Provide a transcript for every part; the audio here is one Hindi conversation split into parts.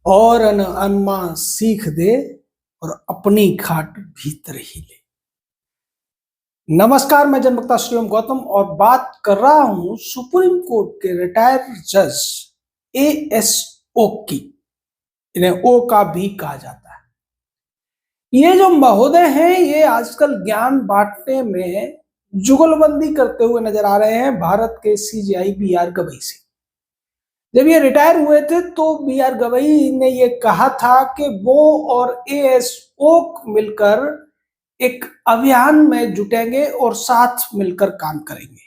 और अनमा सीख दे और अपनी खाट भीतर ही ले। नमस्कार, मैं जनवक्ता श्रीओम गौतम और बात कर रहा हूं सुप्रीम कोर्ट के रिटायर्ड जज एएसओ की। इन्हें ओ का भी कहा जाता है। ये जो महोदय हैं ये आजकल ज्ञान बांटने में जुगलबंदी करते हुए नजर आ रहे हैं भारत के सीजेआई बी आर गवई से। जब ये रिटायर हुए थे तो बी आर गवई ने ये कहा था कि वो और एएसओ मिलकर एक अभियान में जुटेंगे और साथ मिलकर काम करेंगे।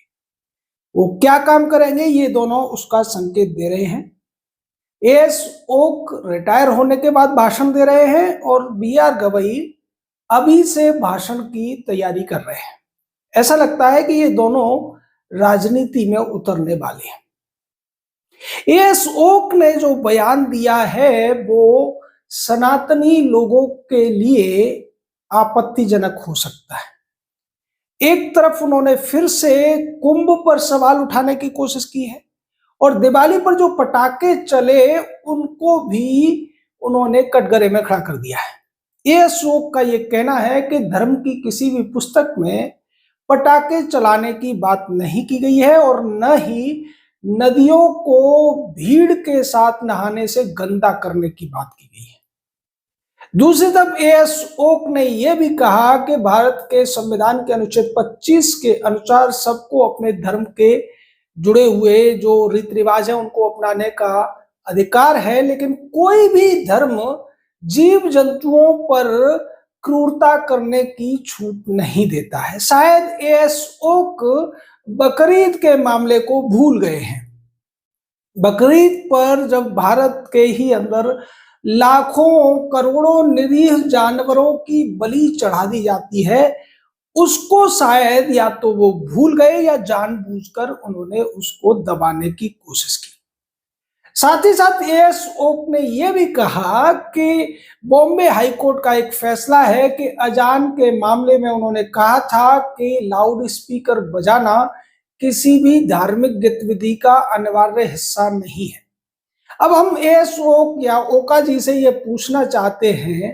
वो क्या काम करेंगे ये दोनों उसका संकेत दे रहे हैं। एएसओ रिटायर होने के बाद भाषण दे रहे हैं और बी आर गवई अभी से भाषण की तैयारी कर रहे हैं। ऐसा लगता है कि ये दोनों राजनीति में उतरने वाले हैं। एएसओ ने जो बयान दिया है वो सनातनी लोगों के लिए आपत्तिजनक हो सकता है। एक तरफ उन्होंने फिर से कुंभ पर सवाल उठाने की कोशिश की है और दिवाली पर जो पटाखे चले उनको भी उन्होंने कटघरे में खड़ा कर दिया है। एएसओ का ये कहना है कि धर्म की किसी भी पुस्तक में पटाखे चलाने की बात नहीं की गई है और न ही नदियों को भीड़ के साथ नहाने से गंदा करने की बात की गई है। दूसरी तरफ एएसओ ने यह भी कहा कि भारत के संविधान के अनुच्छेद 25 के अनुसार सबको अपने धर्म के जुड़े हुए जो रीति रिवाज है उनको अपनाने का अधिकार है, लेकिन कोई भी धर्म जीव जंतुओं पर क्रूरता करने की छूट नहीं देता है। शायद एएसओ बकरीद के मामले को भूल गए हैं। बकरीद पर जब भारत के ही अंदर लाखों करोड़ों निरीह जानवरों की बलि चढ़ा दी जाती है, उसको शायद या तो वो भूल गए या जानबूझकर उन्होंने उसको दबाने की कोशिश की। साथ ही साथ एएसओ ने यह भी कहा कि बॉम्बे हाईकोर्ट का एक फैसला है कि अजान के मामले में उन्होंने कहा था कि लाउड स्पीकर बजाना किसी भी धार्मिक गतिविधि का अनिवार्य हिस्सा नहीं है। अब हम एएसओ या ओका जी से ये पूछना चाहते हैं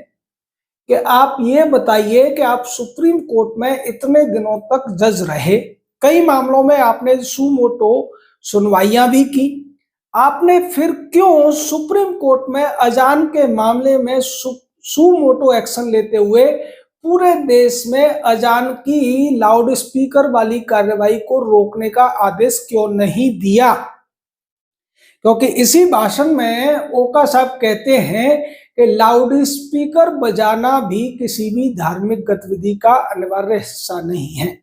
कि आप ये बताइए कि आप सुप्रीम कोर्ट में इतने दिनों तक जज रहे, कई मामलों में आपने सुमोटो सुनवाइयां भी की, आपने फिर क्यों सुप्रीम कोर्ट में अजान के मामले में सुमोटो एक्शन लेते हुए पूरे देश में अजान की लाउड स्पीकर वाली कार्रवाई को रोकने का आदेश क्यों नहीं दिया? क्योंकि इसी भाषण में ओका साहब कहते हैं कि लाउड स्पीकर बजाना भी किसी भी धार्मिक गतिविधि का अनिवार्य हिस्सा नहीं है।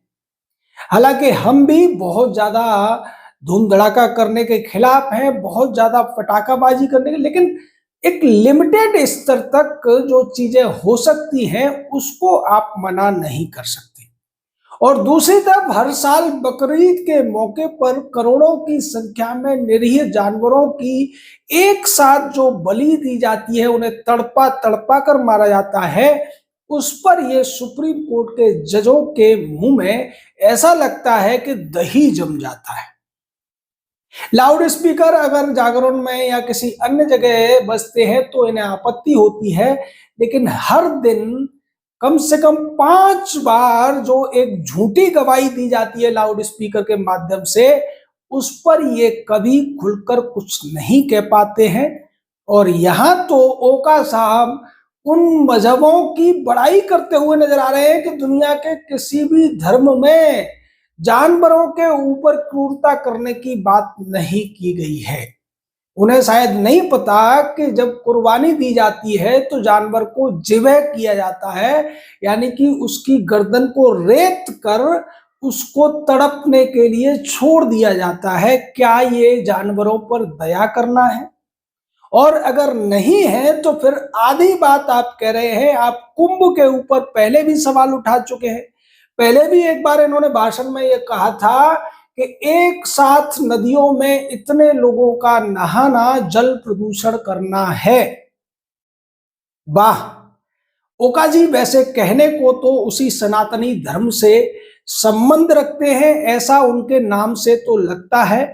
हालांकि हम भी बहुत ज्यादा धूम धड़ाका करने के खिलाफ हैं, बहुत ज्यादा पटाखाबाजी करने के, लेकिन एक लिमिटेड स्तर तक जो चीजें हो सकती हैं उसको आप मना नहीं कर सकते। और दूसरी तरफ हर साल बकरीद के मौके पर करोड़ों की संख्या में निरीह जानवरों की एक साथ जो बलि दी जाती है, उन्हें तड़पा तड़पा कर मारा जाता है, उस पर ये सुप्रीम कोर्ट के जजों के मुंह में ऐसा लगता है कि दही जम जाता है। लाउड स्पीकर अगर जागरण में या किसी अन्य जगह बजते हैं तो इन्हें आपत्ति होती है, लेकिन हर दिन कम से कम 5 बार जो एक झूठी गवाही दी जाती है लाउड स्पीकर के माध्यम से, उस पर ये कभी खुलकर कुछ नहीं कह पाते हैं। और यहां तो ओका साहब उन मजहबों की बड़ाई करते हुए नजर आ रहे हैं कि दुनिया के किसी भी धर्म में जानवरों के ऊपर क्रूरता करने की बात नहीं की गई है। उन्हें शायद नहीं पता कि जब कुर्बानी दी जाती है तो जानवर को ज़िबह किया जाता है, यानी कि उसकी गर्दन को रेत कर उसको तड़पने के लिए छोड़ दिया जाता है। क्या ये जानवरों पर दया करना है? और अगर नहीं है तो फिर आधी बात आप कह रहे हैं। आप कुंभ के ऊपर पहले भी सवाल उठा चुके हैं। पहले भी एक बार इन्होंने भाषण में ये कहा था कि एक साथ नदियों में इतने लोगों का नहाना जल प्रदूषण करना है। वाह, ओका जी वैसे कहने को तो उसी सनातनी धर्म से संबंध रखते हैं, ऐसा उनके नाम से तो लगता है,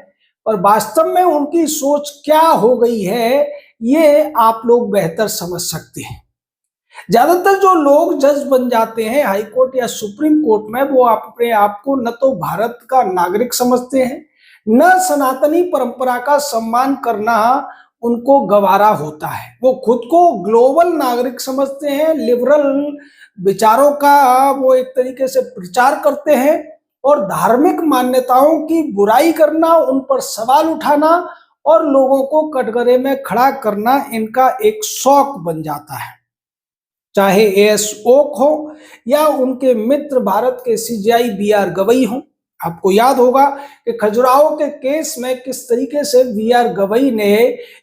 पर वास्तव में उनकी सोच क्या हो गई है ये आप लोग बेहतर समझ सकते हैं। ज्यादातर जो लोग जज बन जाते हैं हाई कोर्ट या सुप्रीम कोर्ट में, वो अपने आप को न तो भारत का नागरिक समझते हैं, न सनातनी परंपरा का सम्मान करना उनको गवारा होता है। वो खुद को ग्लोबल नागरिक समझते हैं, लिबरल विचारों का वो एक तरीके से प्रचार करते हैं, और धार्मिक मान्यताओं की बुराई करना, उन पर सवाल उठाना और लोगों को कटघरे में खड़ा करना इनका एक शौक बन जाता है। चाहे एएस ओक हो या उनके मित्र भारत के सीजीआई बीआर गवई हो। आपको याद होगा कि खजुराहो के केस में किस तरीके से बीआर गवई ने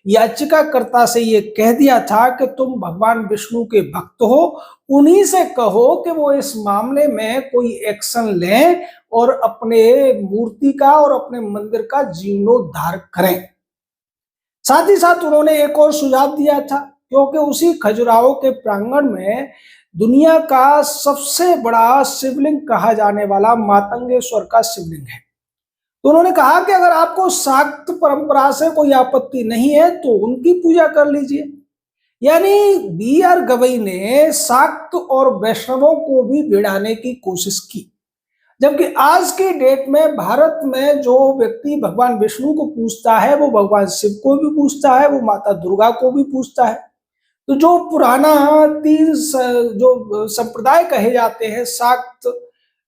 याचिकाकर्ता से ये कह दिया था कि तुम भगवान विष्णु के भक्त हो, उन्हीं से कहो कि वो इस मामले में कोई एक्शन लें और अपने मूर्ति का और अपने मंदिर का जीर्णोद्धार करें। साथ ही साथ उन्होंने एक और सुझाव दिया था, क्योंकि उसी खजुराहो के प्रांगण में दुनिया का सबसे बड़ा शिवलिंग कहा जाने वाला मातंगेश्वर का शिवलिंग है। तो उन्होंने कहा कि अगर आपको शाक्त परंपरा से कोई आपत्ति नहीं है तो उनकी पूजा कर लीजिए। यानी बीआर गवई ने शाक्त और वैष्णवों को भी भिड़ाने की कोशिश की, जबकि आज की डेट में भारत में जो व्यक्ति भगवान विष्णु को पूजता है वो भगवान शिव को भी पूजता है, वो माता दुर्गा को भी पूजता है। तो जो पुराना तीन जो संप्रदाय कहे जाते हैं, शाक्त,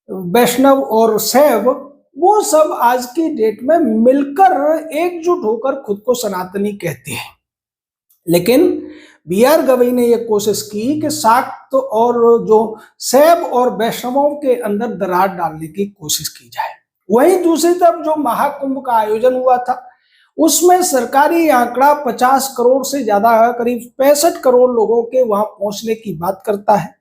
वैष्णव और शैव, वो सब आज की डेट में मिलकर एकजुट होकर खुद को सनातनी कहते हैं। लेकिन बीआर गवई ने यह कोशिश की कि शाक्त और जो शैव और वैष्णवों के अंदर दरार डालने की कोशिश की जाए। वहीं दूसरी तरफ जो महाकुंभ का आयोजन हुआ था, उसमें सरकारी आंकड़ा 50 करोड़ से ज्यादा, करीब 65 करोड़ लोगों के वहां पहुंचने की बात करता है।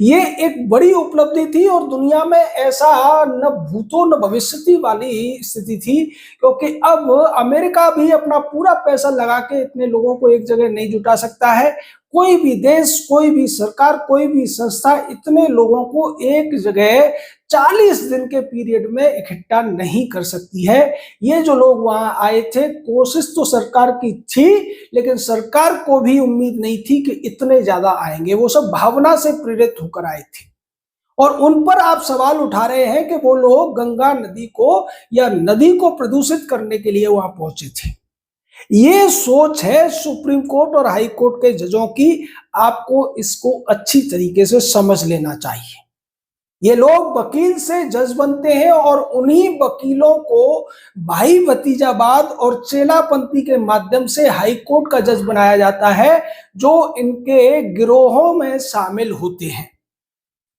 ये एक बड़ी उपलब्धि थी और दुनिया में ऐसा न भूतो न भविष्यति वाली स्थिति थी, क्योंकि अब अमेरिका भी अपना पूरा पैसा लगा के इतने लोगों को एक जगह नहीं जुटा सकता है। कोई भी देश, कोई भी सरकार, कोई भी संस्था इतने लोगों को एक जगह 40 दिन के पीरियड में इकट्ठा नहीं कर सकती है। ये जो लोग वहां आए थे, कोशिश तो सरकार की थी, लेकिन सरकार को भी उम्मीद नहीं थी कि इतने ज्यादा आएंगे। वो सब भावना से प्रेरित होकर आए थे और उन पर आप सवाल उठा रहे हैं कि वो लोग गंगा नदी को या नदी को प्रदूषित करने के लिए वहां पहुंचे थे। ये सोच है सुप्रीम कोर्ट और हाई कोर्ट के जजों की। आपको इसको अच्छी तरीके से समझ लेना चाहिए। ये लोग वकील से जज बनते हैं और उन्हीं वकीलों को भाई भतीजावाद और चेलापंथी के माध्यम से हाई कोर्ट का जज बनाया जाता है, जो इनके गिरोहों में शामिल होते हैं।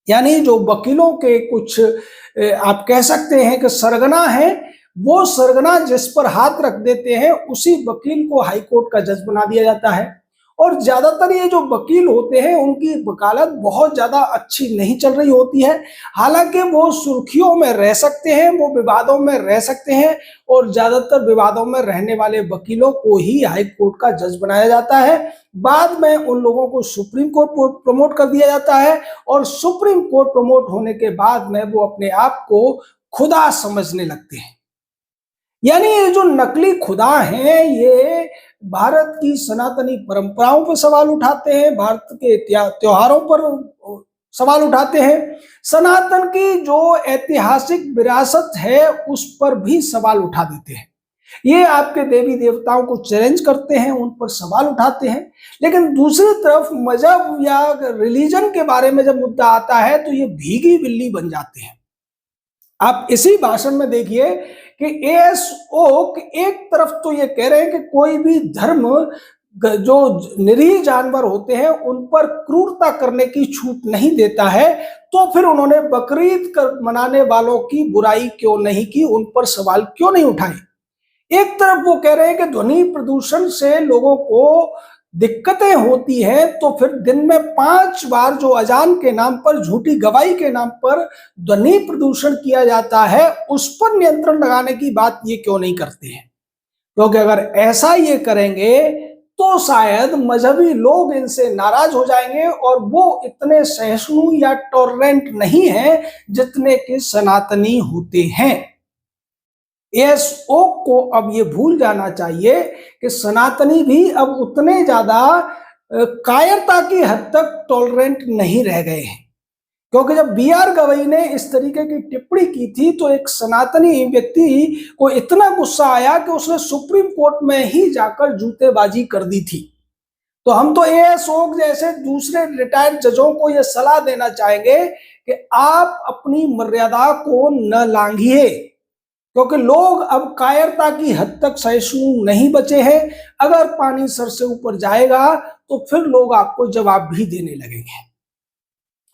यानी जो वकीलों के कुछ आप कह सकते हैं कि सरगना है, वो सरगना जिस पर हाथ रख देते हैं उसी वकील को हाई कोर्ट का जज बना दिया जाता है। और ज्यादातर ये जो वकील होते हैं उनकी वकालत बहुत ज्यादा अच्छी नहीं चल रही होती है। हालांकि वो सुर्खियों में रह सकते हैं, वो विवादों में रह सकते हैं, और ज्यादातर विवादों में रहने वाले वकीलों को ही हाई कोर्ट का जज बनाया जाता है। बाद में उन लोगों को सुप्रीम कोर्ट प्रमोट कर दिया जाता है और सुप्रीम कोर्ट प्रमोट होने के बाद में वो अपने आप को खुदा समझने लगते हैं। यानी ये जो नकली खुदा हैं, ये भारत की सनातनी परंपराओं पर सवाल उठाते हैं, भारत के त्योहारों पर सवाल उठाते हैं, सनातन की जो ऐतिहासिक विरासत है उस पर भी सवाल उठा देते हैं। ये आपके देवी देवताओं को चैलेंज करते हैं, उन पर सवाल उठाते हैं। लेकिन दूसरी तरफ मजहब या रिलीजन के बारे में जब मुद्दा आता है तो ये भीगी बिल्ली बन जाते हैं। आप इसी भाषण में देखिए कि एएस ओक एक तरफ तो ये कह रहे हैं कि कोई भी धर्म जो निरीह जानवर होते हैं उन पर क्रूरता करने की छूट नहीं देता है, तो फिर उन्होंने बकरीद मनाने वालों की बुराई क्यों नहीं की, उन पर सवाल क्यों नहीं उठाए। एक तरफ वो कह रहे हैं कि ध्वनि प्रदूषण से लोगों को दिक्कतें होती हैं, तो फिर दिन में 5 बार जो अजान के नाम पर, झूठी गवाही के नाम पर ध्वनि प्रदूषण किया जाता है, उस पर नियंत्रण लगाने की बात ये क्यों नहीं करते हैं। क्योंकि अगर ऐसा ये करेंगे तो शायद मजहबी लोग इनसे नाराज हो जाएंगे और वो इतने सहिष्णु या टॉलरेंट नहीं है जितने कि सनातनी होते हैं। एएसओ को अब ये भूल जाना चाहिए कि सनातनी भी अब उतने ज्यादा कायरता की हद तक टॉलरेंट नहीं रह गए हैं, क्योंकि जब बी.आर. गवई ने इस तरीके की टिप्पणी की थी तो एक सनातनी व्यक्ति को इतना गुस्सा आया कि उसने सुप्रीम कोर्ट में ही जाकर जूतेबाजी कर दी थी। तो हम तो एएसओ जैसे दूसरे रिटायर्ड जजों को यह सलाह देना चाहेंगे कि आप अपनी मर्यादा को न लांघिए, क्योंकि लोग अब कायरता की हद तक सहिष्णु नहीं बचे हैं। अगर पानी सर से ऊपर जाएगा तो फिर लोग आपको जवाब भी देने लगेंगे।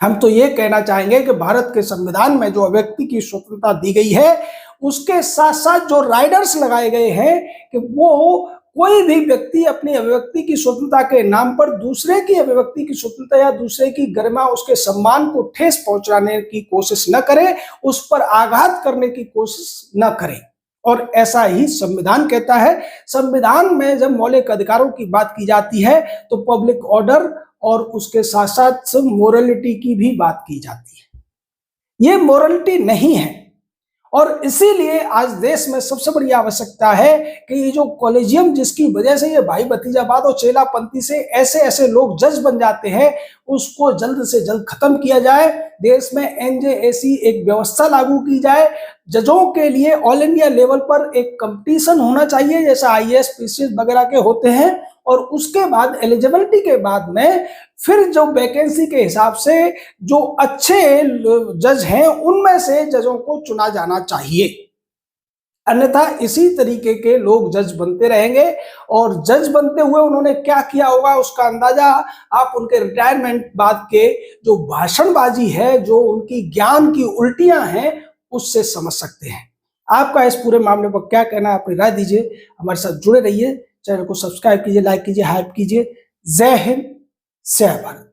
हम तो ये कहना चाहेंगे कि भारत के संविधान में जो अभिव्यक्ति की स्वतंत्रता दी गई है, उसके साथ साथ जो राइडर्स लगाए गए हैं कि वो कोई भी व्यक्ति अपनी अभिव्यक्ति की स्वतंत्रता के नाम पर दूसरे की अभिव्यक्ति की स्वतंत्रता या दूसरे की गरिमा, उसके सम्मान को ठेस पहुंचाने की कोशिश न करे, उस पर आघात करने की कोशिश न करे। और ऐसा ही संविधान कहता है। संविधान में जब मौलिक अधिकारों की बात की जाती है तो पब्लिक ऑर्डर और उसके साथ साथ मोरलिटी की भी बात की जाती है। ये मोरलिटी नहीं है, और इसीलिए आज देश में सबसे बड़ी आवश्यकता है कि ये जो कॉलेजियम जिसकी वजह से ये भाई भतीजावाद और चेलापंथी से ऐसे ऐसे लोग जज बन जाते हैं, उसको जल्द से जल्द खत्म किया जाए। देश में एनजेएसी एक व्यवस्था लागू की जाए। जजों के लिए ऑल इंडिया लेवल पर एक कंपटीशन होना चाहिए, जैसा आईएएस पीसीएस वगैरह के होते हैं, और उसके बाद एलिजिबिलिटी के बाद में फिर जो वैकेंसी के हिसाब से जो अच्छे जज हैं उनमें से जजों को चुना जाना चाहिए। अन्यथा इसी तरीके के लोग जज बनते रहेंगे, और जज बनते हुए उन्होंने क्या किया होगा उसका अंदाजा आप उनके रिटायरमेंट बाद के जो भाषणबाजी है, जो उनकी ज्ञान की उल्टियां हैं, उससे समझ सकते हैं। आपका इस पूरे मामले पर क्या कहना है, अपनी राय दीजिए। हमारे साथ जुड़े रहिए, चैनल को सब्सक्राइब कीजिए, लाइक कीजिए, हाइप कीजिए। जय हिंद, जय भारत।